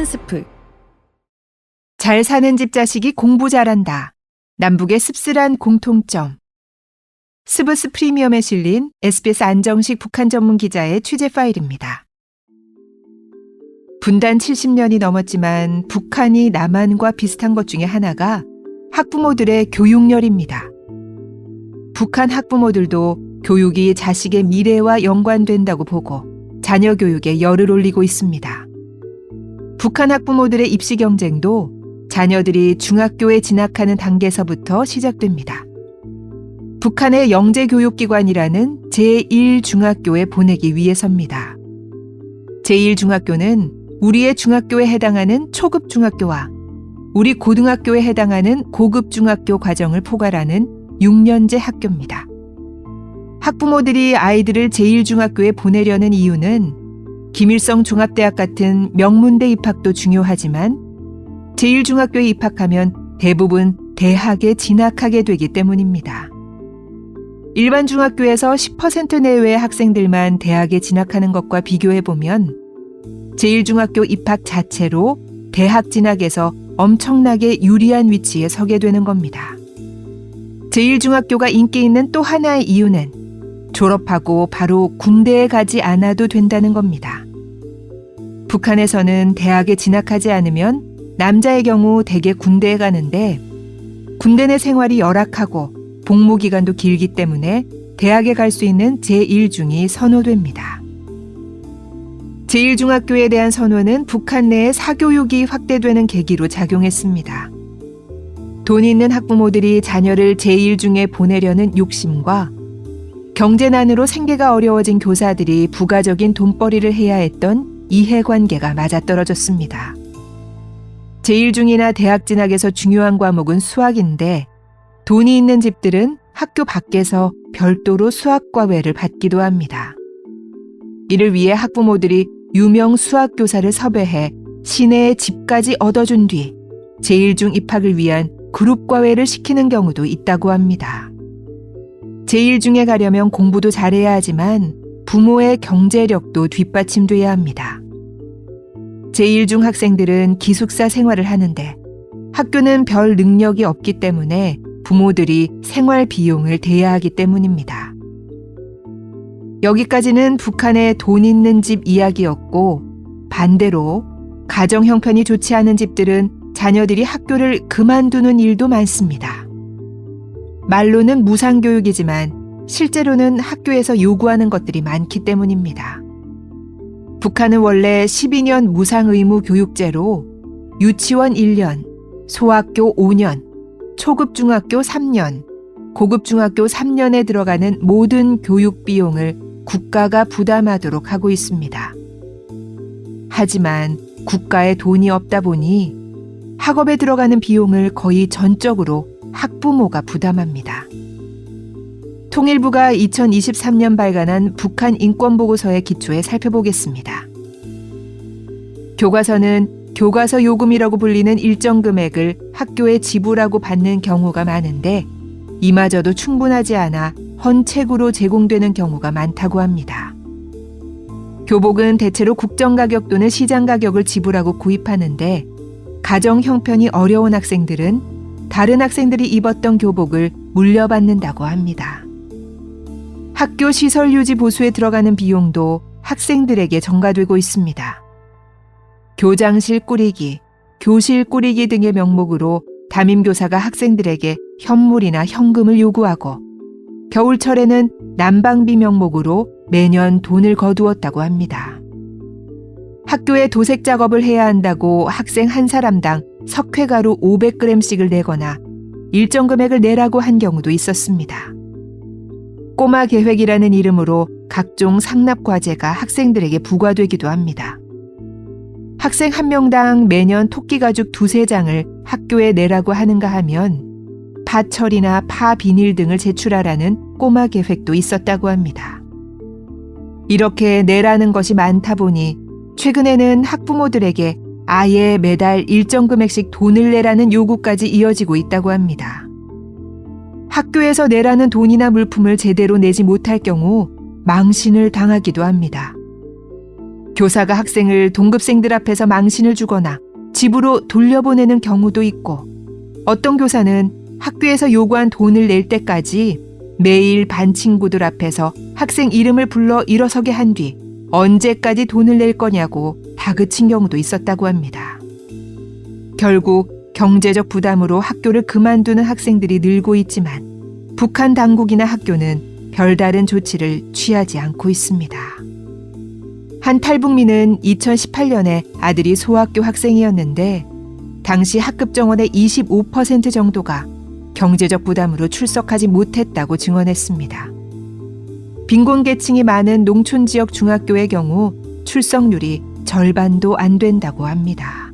사이언스풀. 잘 사는 집 자식이 공부 잘한다. 남북의 씁쓸한 공통점. 스브스 프리미엄에 실린 SBS 안정식 북한 전문 기자의 취재 파일입니다. 분단 70년이 넘었지만 북한이 남한과 비슷한 것 중에 하나가 학부모들의 교육열입니다. 북한 학부모들도 교육이 자식의 미래와 연관된다고 보고 자녀 교육에 열을 올리고 있습니다. 북한 학부모들의 입시 경쟁도 자녀들이 중학교에 진학하는 단계에서부터 시작됩니다. 북한의 영재교육기관이라는 제1중학교에 보내기 위해서입니다. 제1중학교는 우리의 중학교에 해당하는 초급중학교와 우리 고등학교에 해당하는 고급중학교 과정을 포괄하는 6년제 학교입니다. 학부모들이 아이들을 제1중학교에 보내려는 이유는 김일성 종합대학 같은 명문대 입학도 중요하지만 제1중학교에 입학하면 대부분 대학에 진학하게 되기 때문입니다. 일반 중학교에서 10% 내외의 학생들만 대학에 진학하는 것과 비교해보면 제1중학교 입학 자체로 대학 진학에서 엄청나게 유리한 위치에 서게 되는 겁니다. 제1중학교가 인기 있는 또 하나의 이유는 졸업하고 바로 군대에 가지 않아도 된다는 겁니다. 북한에서는 대학에 진학하지 않으면 남자의 경우 대개 군대에 가는데 군대 내 생활이 열악하고 복무 기간도 길기 때문에 대학에 갈 수 있는 제1중이 선호됩니다. 제1중학교에 대한 선호는 북한 내의 사교육이 확대되는 계기로 작용했습니다. 돈 있는 학부모들이 자녀를 제1중에 보내려는 욕심과 경제난으로 생계가 어려워진 교사들이 부가적인 돈벌이를 해야 했던 이해관계가 맞아떨어졌습니다. 제1중이나 대학 진학에서 중요한 과목은 수학인데 돈이 있는 집들은 학교 밖에서 별도로 수학과외를 받기도 합니다. 이를 위해 학부모들이 유명 수학교사를 섭외해 시내에 집까지 얻어준 뒤 제1중 입학을 위한 그룹과외를 시키는 경우도 있다고 합니다. 제1중에 가려면 공부도 잘해야 하지만 부모의 경제력도 뒷받침돼야 합니다. 제1중 학생들은 기숙사 생활을 하는데 학교는 별 능력이 없기 때문에 부모들이 생활 비용을 대야 하기 때문입니다. 여기까지는 북한의 돈 있는 집 이야기였고 반대로 가정 형편이 좋지 않은 집들은 자녀들이 학교를 그만두는 일도 많습니다. 말로는 무상교육이지만 실제로는 학교에서 요구하는 것들이 많기 때문입니다. 북한은 원래 12년 무상의무 교육제로 유치원 1년, 소학교 5년, 초급중학교 3년, 고급중학교 3년에 들어가는 모든 교육 비용을 국가가 부담하도록 하고 있습니다. 하지만 국가에 돈이 없다 보니 학업에 들어가는 비용을 거의 전적으로 학부모가 부담합니다. 통일부가 2023년 발간한 북한 인권보고서의 기초에 살펴보겠습니다. 교과서는 교과서 요금이라고 불리는 일정 금액을 학교에 지불하고 받는 경우가 많은데 이마저도 충분하지 않아 헌책으로 제공되는 경우가 많다고 합니다. 교복은 대체로 국정가격 또는 시장가격을 지불하고 구입하는데 가정 형편이 어려운 학생들은 다른 학생들이 입었던 교복을 물려받는다고 합니다. 학교 시설 유지 보수에 들어가는 비용도 학생들에게 전가되고 있습니다. 교장실 꾸리기, 교실 꾸리기 등의 명목으로 담임교사가 학생들에게 현물이나 현금을 요구하고 겨울철에는 난방비 명목으로 매년 돈을 거두었다고 합니다. 학교에 도색 작업을 해야 한다고 학생 한 사람당 석회가루 500g씩을 내거나 일정 금액을 내라고 한 경우도 있었습니다. 꼬마 계획이라는 이름으로 각종 상납 과제가 학생들에게 부과되기도 합니다. 학생 한 명당 매년 토끼 가죽 2-3장을 학교에 내라고 하는가 하면 파철이나 파 비닐 등을 제출하라는 꼬마 계획도 있었다고 합니다. 이렇게 내라는 것이 많다 보니 최근에는 학부모들에게 아예 매달 일정 금액씩 돈을 내라는 요구까지 이어지고 있다고 합니다. 학교에서 내라는 돈이나 물품을 제대로 내지 못할 경우 망신을 당하기도 합니다. 교사가 학생을 동급생들 앞에서 망신을 주거나 집으로 돌려보내는 경우도 있고, 어떤 교사는 학교에서 요구한 돈을 낼 때까지 매일 반 친구들 앞에서 학생 이름을 불러 일어서게 한 뒤 언제까지 돈을 낼 거냐고 다그친 경우도 있었다고 합니다. 결국 경제적 부담으로 학교를 그만두는 학생들이 늘고 있지만 북한 당국이나 학교는 별다른 조치를 취하지 않고 있습니다. 한 탈북민은 2018년에 아들이 소학교 학생이었는데 당시 학급 정원의 25% 정도가 경제적 부담으로 출석하지 못했다고 증언했습니다. 빈곤계층이 많은 농촌 지역 중학교의 경우 출석률이 절반도 안 된다고 합니다.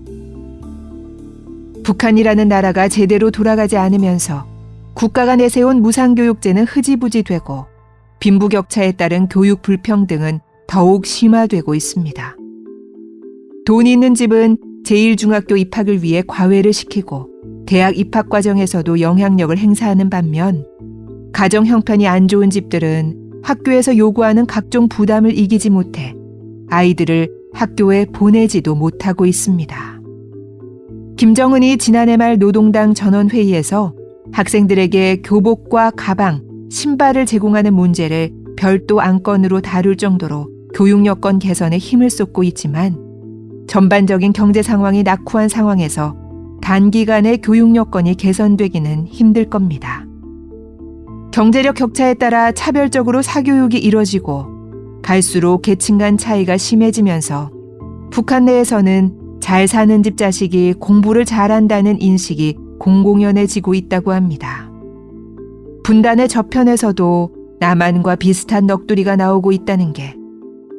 북한이라는 나라가 제대로 돌아가지 않으면서 국가가 내세운 무상교육제는 흐지부지 되고 빈부격차에 따른 교육 불평등은 더욱 심화되고 있습니다. 돈이 있는 집은 제1중학교 입학을 위해 과외를 시키고 대학 입학 과정에서도 영향력을 행사하는 반면 가정 형편이 안 좋은 집들은 학교에서 요구하는 각종 부담을 이기지 못해 아이들을 학교에 보내지도 못하고 있습니다. 김정은이 지난해 말 노동당 전원회의에서 학생들에게 교복과 가방, 신발을 제공하는 문제를 별도 안건으로 다룰 정도로 교육 여건 개선에 힘을 쏟고 있지만 전반적인 경제 상황이 낙후한 상황에서 단기간에 교육 여건이 개선되기는 힘들 겁니다. 경제력 격차에 따라 차별적으로 사교육이 이뤄지고 갈수록 계층 간 차이가 심해지면서 북한 내에서는 잘 사는 집 자식이 공부를 잘한다는 인식이 공공연해지고 있다고 합니다. 분단의 저편에서도 남한과 비슷한 넋두리가 나오고 있다는 게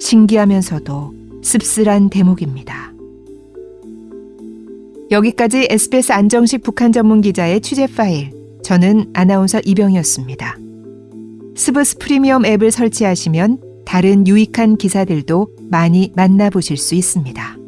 신기하면서도 씁쓸한 대목입니다. 여기까지 SBS 안정식 북한 전문 기자의 취재 파일, 저는 아나운서 이병이었습니다. 스브스 프리미엄 앱을 설치하시면 다른 유익한 기사들도 많이 만나보실 수 있습니다.